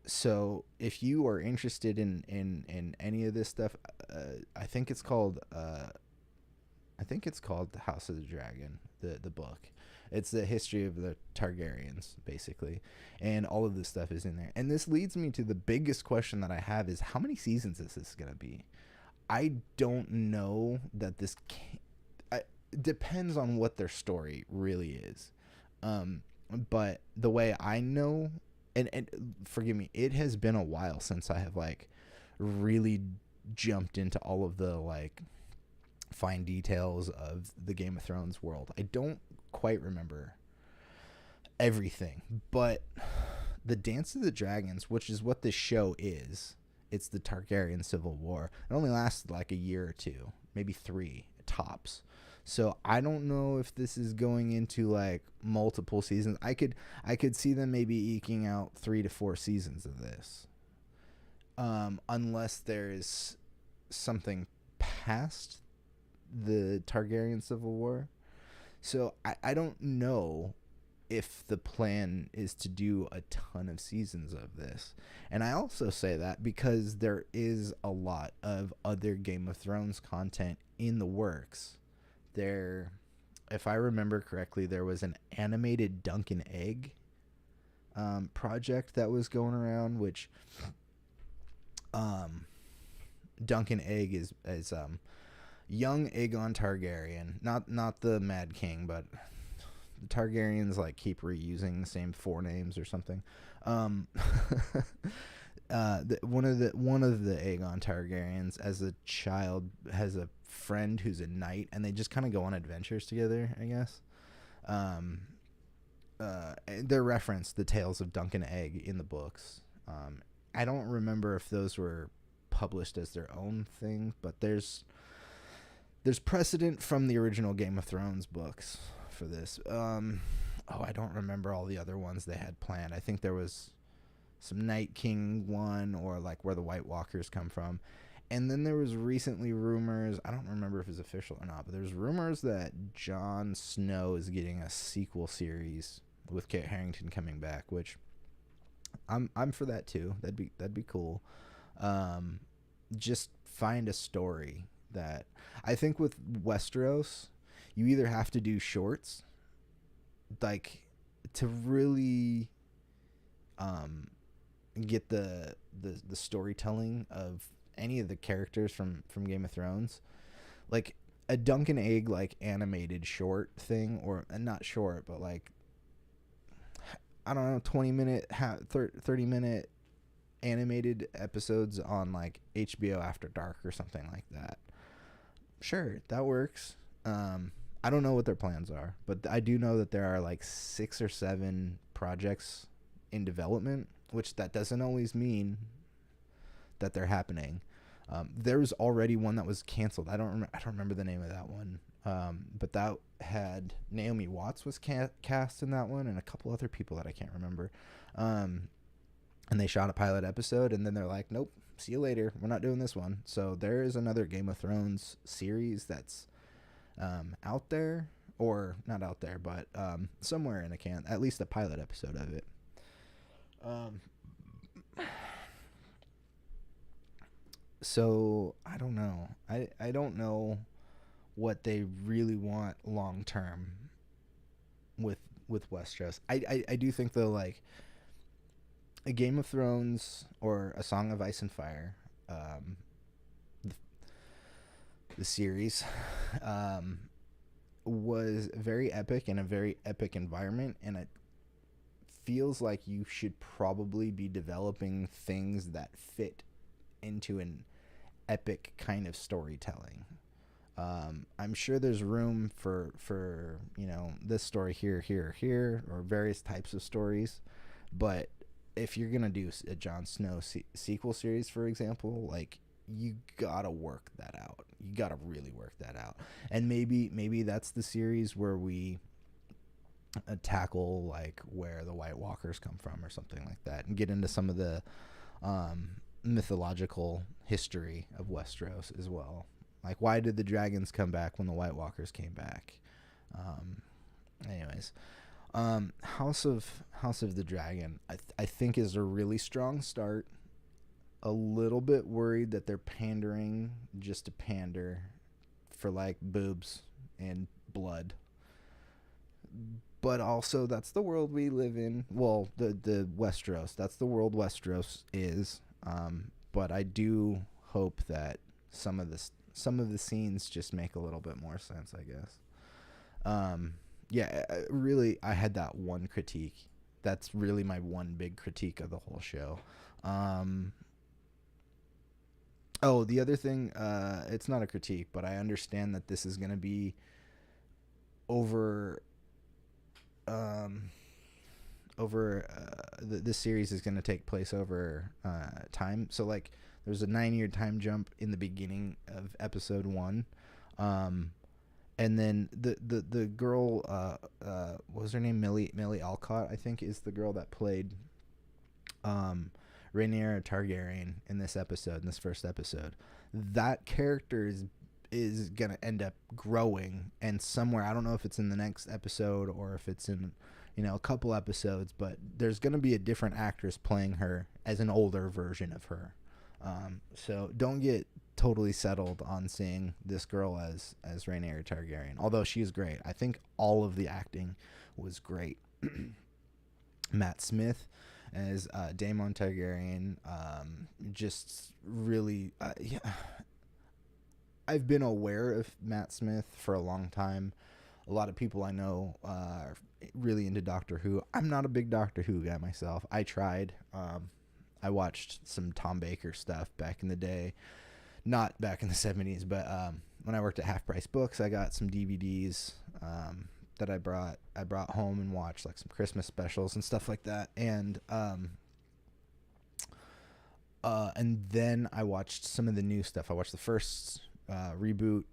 So if you are interested in any of this stuff, I think it's called The House of the Dragon, the book. It's the history of the Targaryens, basically, and all of this stuff is in there. And this leads me to the biggest question that I have is, how many seasons is this going to be? I don't know that this depends on what their story really is. But the way I know, and forgive me, it has been a while since I have like really jumped into all of the like fine details of the Game of Thrones world. I don't quite remember everything, but the Dance of the Dragons, which is what this show is, it's the Targaryen Civil War. It only lasted like a year or two, maybe 3 tops. So I don't know if this is going into like multiple seasons. I could see them maybe eking out 3 to 4 seasons of this, unless there's something past the Targaryen Civil War. So I don't know if the plan is to do a ton of seasons of this. And I also say that because there is a lot of other Game of Thrones content in the works. There, if I remember correctly, there was an animated Dunk and Egg project that was going around, which Dunk and Egg is young Aegon Targaryen, not the Mad King, but the Targaryens like keep reusing the same 4 names or something. One of the Aegon Targaryens as a child has a friend who's a knight, and they just kind of go on adventures together, I guess. They're referenced the tales of Dunk and Egg in the books. I don't remember if those were published as their own thing, but there's precedent from the original Game of Thrones books for this. I don't remember all the other ones they had planned. I think there was some Night King one, or like where the White Walkers come from. And then there was recently rumors, I don't remember if it's official or not, but there's rumors that Jon Snow is getting a sequel series with Kit Harington coming back, which I'm for that too. That'd be cool. Just find a story that I think with Westeros, you either have to do shorts, like to really get the storytelling of any of the characters from Game of Thrones, like a Dunk and Egg like animated short thing, or not short, but like, I don't know, 20-minute 30-minute animated episodes on like HBO After Dark or something like that. Sure, that works. I don't know what their plans are, but I do know that there are like 6 or 7 projects in development, which that doesn't always mean that they're happening. There was already one that was canceled. I don't remember the name of that one. But that had Naomi Watts was cast in that one, and a couple other people that I can't remember. And they shot a pilot episode, and then they're like, nope, see you later. We're not doing this one. So there is another Game of Thrones series that's out there, or not out there, but somewhere in a can, at least a pilot episode of it. So I don't know. I don't know what they really want long term with Westeros. I do think though, like a Game of Thrones or a Song of Ice and Fire, the series, was very epic in a very epic environment, and it feels like you should probably be developing things that fit into an epic kind of storytelling. I'm sure there's room for this story here, or various types of stories, but if you're gonna do a Jon Snow sequel series, for example, like, you gotta work that out. You gotta really work that out. And maybe that's the series where we tackle like where the White Walkers come from or something like that, and get into some of the mythological history of Westeros as well. Like, why did the dragons come back when the White Walkers came back? Anyways, House of the Dragon, I think is a really strong start. A little bit worried that they're pandering just to pander for like boobs and blood. But also, that's the world we live in. Well, the Westeros, that's the world Westeros is. But I do hope that some of the scenes just make a little bit more sense, I guess. Really, I had that one critique. That's really my one big critique of the whole show. The other thing, it's not a critique, but I understand that this is going to be over this series is going to take place over time. So like there's a 9-year time jump in the beginning of episode 1. And then the girl, what was her name? Millie Alcott, I think, is the girl that played Rhaenyra Targaryen in this first episode. That character is going to end up growing, and somewhere, I don't know if it's in the next episode or if it's in a couple episodes, but there's going to be a different actress playing her as an older version of her. So don't get totally settled on seeing this girl as Rhaenyra Targaryen, although she is great. I think all of the acting was great. Matt Smith as Daemon Targaryen, just really, I've been aware of Matt Smith for a long time. A lot of people I know are really into Doctor Who. I'm not a big Doctor Who guy myself. I tried. I watched some Tom Baker stuff back in the day. Not back in the 70s, but when I worked at Half Price Books, I got some DVDs that I brought home and watched, like some Christmas specials and stuff like that. And then I watched some of the new stuff. I watched the first reboot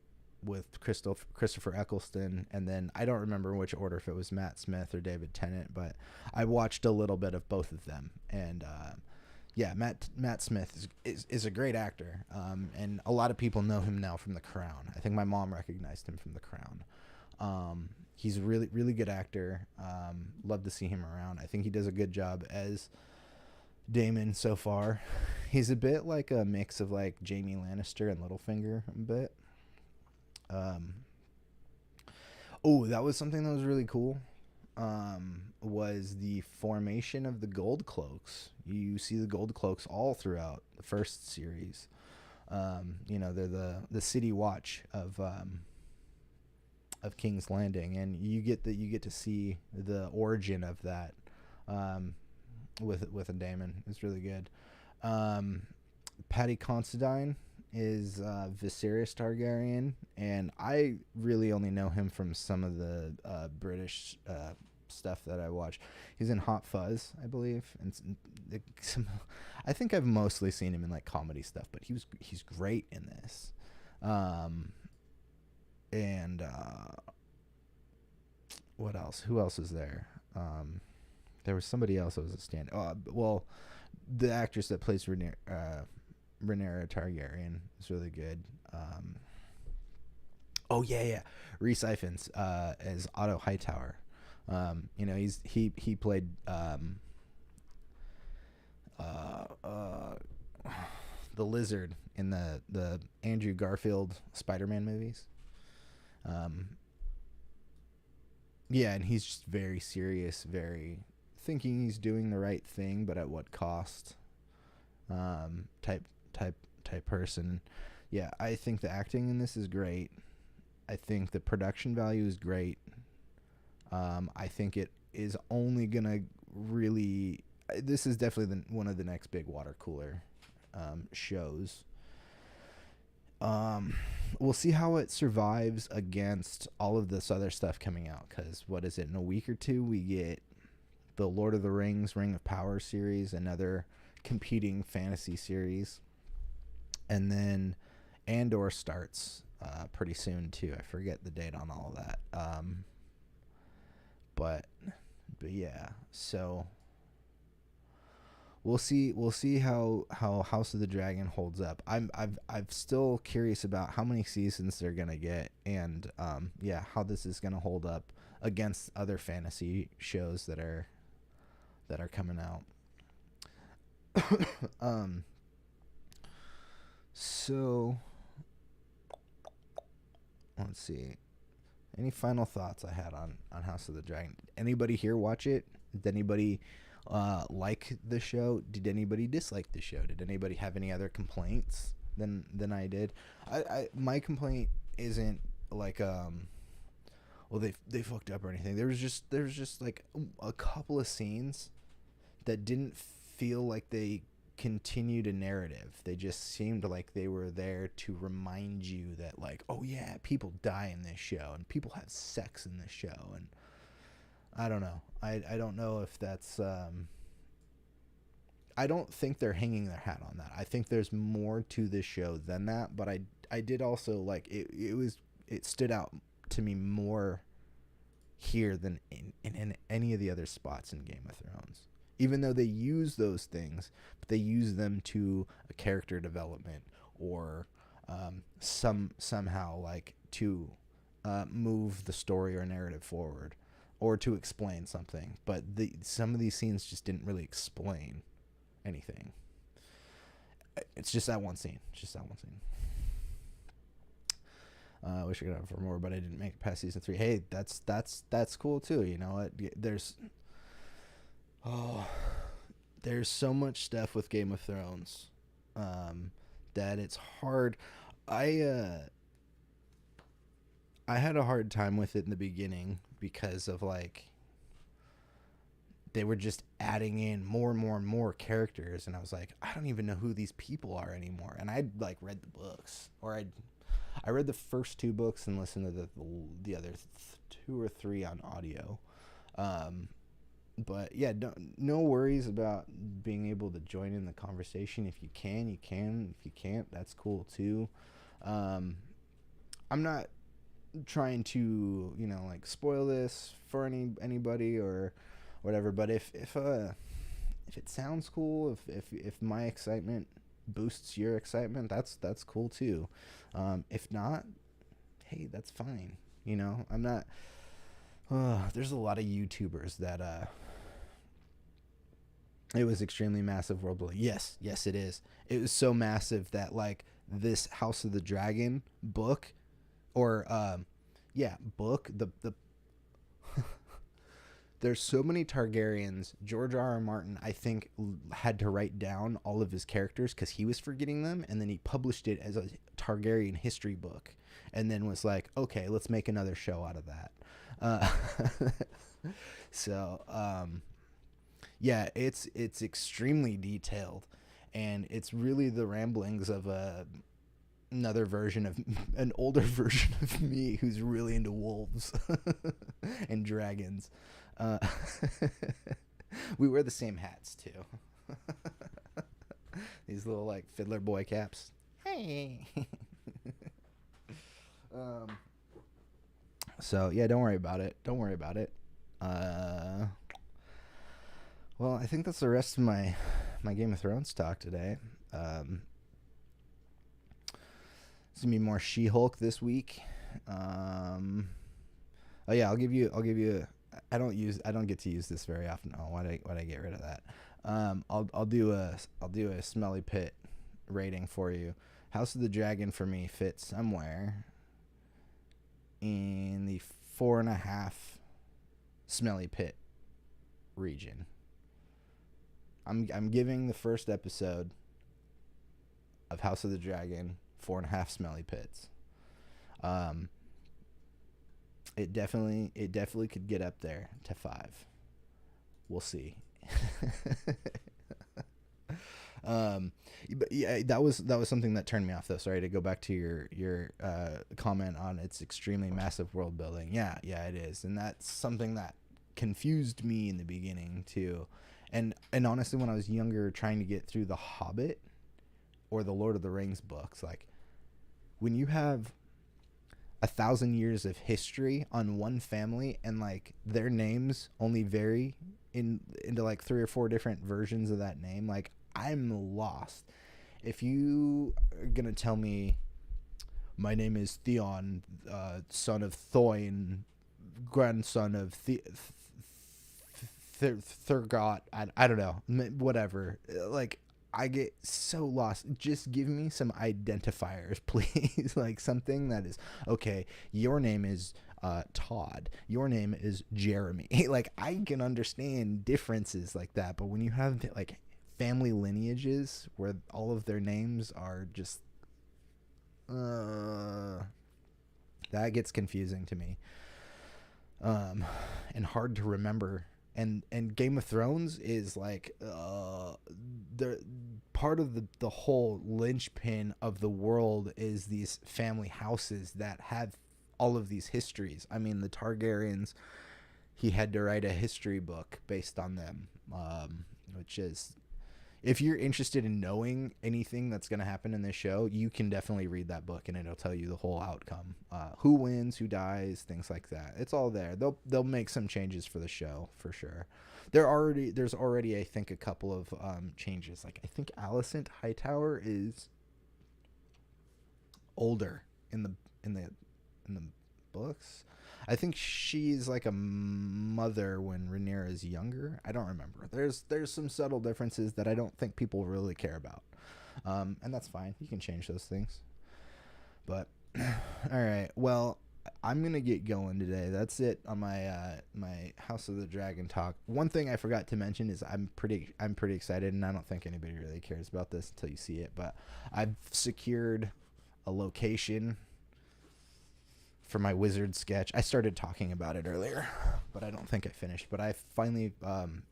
with Christopher Eccleston, and then I don't remember in which order, if it was Matt Smith or David Tennant, but I watched a little bit of both of them. And Matt Smith is a great actor, and a lot of people know him now from The Crown. I think my mom recognized him from The Crown. He's a really, really good actor. Love to see him around. I think he does a good job as Daemon so far. He's a bit like a mix of like Jaime Lannister and Littlefinger a bit. That was something that was really cool. Was the formation of the Gold Cloaks. You see the Gold Cloaks all throughout the first series. They're the city watch of King's Landing, and you get to see the origin of that with a Daemon. It's really good. Paddy Considine is Viserys Targaryen, and I really only know him from some of the British stuff that I watch. He's in Hot Fuzz, I believe, and I think I've mostly seen him in like comedy stuff, but he's great in this. and what else? Who else is there? There was somebody else that was a stand. Well, the actress that plays Rhaenyra Targaryen is really good. Rhys Ifans as Otto Hightower. He played the Lizard in the Andrew Garfield Spider-Man movies. And he's just very serious, very thinking he's doing the right thing, but at what cost? Type person. Yeah, I think the acting in this is great. I think the production value is great. I think it is only gonna really. This is definitely one of the next big water cooler shows. We'll see how it survives against all of this other stuff coming out. Because what is it? In a week or two, we get the Lord of the Rings, Ring of Power series, another competing fantasy series, and then Andor starts pretty soon too. I forget the date on all of that. But yeah, so we'll see how House of the Dragon holds up. I'm still curious about how many seasons they're gonna get, and how this is gonna hold up against other fantasy shows that are coming out. So let's see. Any final thoughts I had on House of the Dragon? Anybody here watch it? Did anybody like the show? Did anybody dislike the show? Did anybody have any other complaints than I did? My complaint isn't like they fucked up or anything. There was just like a couple of scenes that didn't feel like they continued a narrative. They just seemed like they were there to remind you that, like, oh yeah, people die in this show and people have sex in this show, and I don't know. I don't know if that's I don't think they're hanging their hat on that. I think there's more to this show than that, but I did also like it stood out to me more here than in any of the other spots in Game of Thrones. Even though they use those things, but they use them to a character development or somehow like to move the story or narrative forward or to explain something. But some of these scenes just didn't really explain anything. It's just that one scene. I wish I could have for more, but I didn't make it past season 3. Hey, that's cool too. You know what? There's so much stuff with Game of Thrones that it's hard. I had a hard time with it in the beginning because of like they were just adding in more and more and more characters, and I was like, I don't even know who these people are anymore. And I'd like read the books, or I read the first 2 books and listened to the other 2 or 3 on audio. But yeah, no worries about being able to join in the conversation. If you can, you can. If you can't, that's cool too. I'm not trying to, like spoil this for anybody or whatever. But if it sounds cool, if my excitement boosts your excitement, that's cool too. If not, hey, that's fine. I'm not. There's a lot of YouTubers that it was extremely massive worldwide. Yes, it is. It was so massive that like this House of the Dragon book, or book the there's so many Targaryens. George R.R. Martin, I think, had to write down all of his characters because he was forgetting them, and then he published it as a Targaryen history book, and then was like, okay, let's make another show out of that. It's extremely detailed, and it's really the ramblings of another version of an older version of me who's really into wolves and dragons. We wear the same hats too. These little like fiddler boy caps. Hey. So yeah, don't worry about it. Don't worry about it. Well, I think that's the rest of my Game of Thrones talk today. It's gonna be more She-Hulk this week. Oh yeah, I'll give you. I don't get to use this very often. Oh, why'd I get rid of that? I'll do a smelly pit rating for you. House of the Dragon for me fits somewhere in the 4.5 smelly pit region. I'm giving the first episode of House of the Dragon 4.5 smelly pits. It definitely could get up there to 5. We'll see. But yeah, that was something that turned me off though. Sorry to go back to your comment on its extremely massive world building. Yeah, it is, and that's something that confused me in the beginning too. And honestly, when I was younger, trying to get through The Hobbit or the Lord of the Rings books, like when you have 1,000 years of history on one family and like their names only vary into like 3 or 4 different versions of that name, like I'm lost. If you are gonna tell me my name is Theon, son of Thoin, grandson of Thurgot, I don't know, whatever, like I get so lost. Just give me some identifiers, please. Like something that is, okay, your name is Todd. Your name is Jeremy. Like I can understand differences like that, but when you have like family lineages where all of their names are just, that gets confusing to me. And hard to remember. And Game of Thrones is like the part of the whole linchpin of the world is these family houses that have all of these histories. I mean, the Targaryens, he had to write a history book based on them, which is, if you're interested in knowing anything that's going to happen in this show, you can definitely read that book and it'll tell you the whole outcome. Who wins, who dies, things like that. It's all there. They'll make some changes for the show for sure. There's already I think a couple of changes. Like I think Alicent Hightower is older in the books. I think she's like a mother when Rhaenyra is younger. I don't remember. There's some subtle differences that I don't think people really care about. And that's fine. You can change those things. But all right. Well, I'm going to get going today. That's it on my my House of the Dragon talk. One thing I forgot to mention is I'm pretty excited, and I don't think anybody really cares about this until you see it, but I've secured a location for my wizard sketch. I started talking about it earlier, but I don't think I finished. But I finally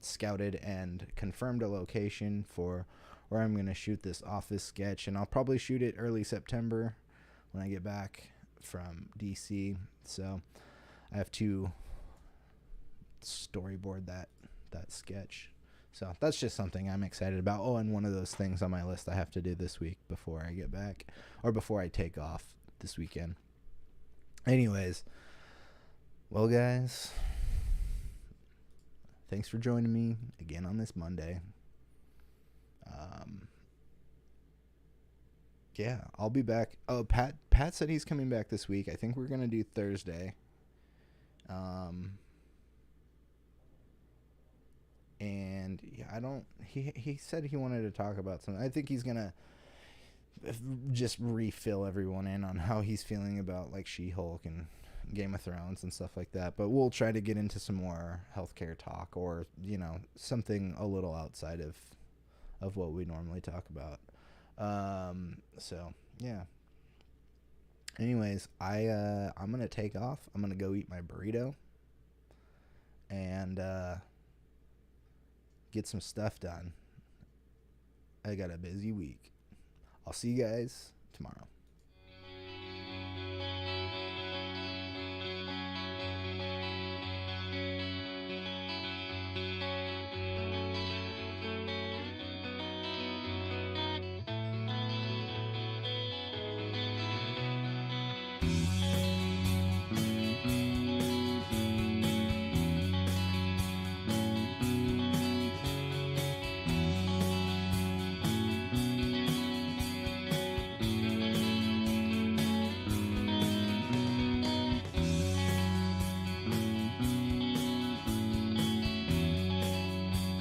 scouted and confirmed a location for where I'm going to shoot this office sketch, and I'll probably shoot it early September when I get back from DC. So I have to storyboard that sketch. So that's just something I'm excited about. Oh, and one of those things on my list I have to do this week before I get back, or before I take off this weekend. Anyways, well guys, thanks for joining me again on this Monday. Yeah, I'll be back. Oh, Pat said he's coming back this week. I think we're gonna do Thursday. And yeah, he said he wanted to talk about something. I think he's gonna just refill everyone in on how he's feeling about like She-Hulk and Game of Thrones and stuff like that. But we'll try to get into some more healthcare talk, or something a little outside of what we normally talk about. So yeah. Anyways, I'm gonna take off. I'm gonna go eat my burrito and get some stuff done. I got a busy week. I'll see you guys tomorrow.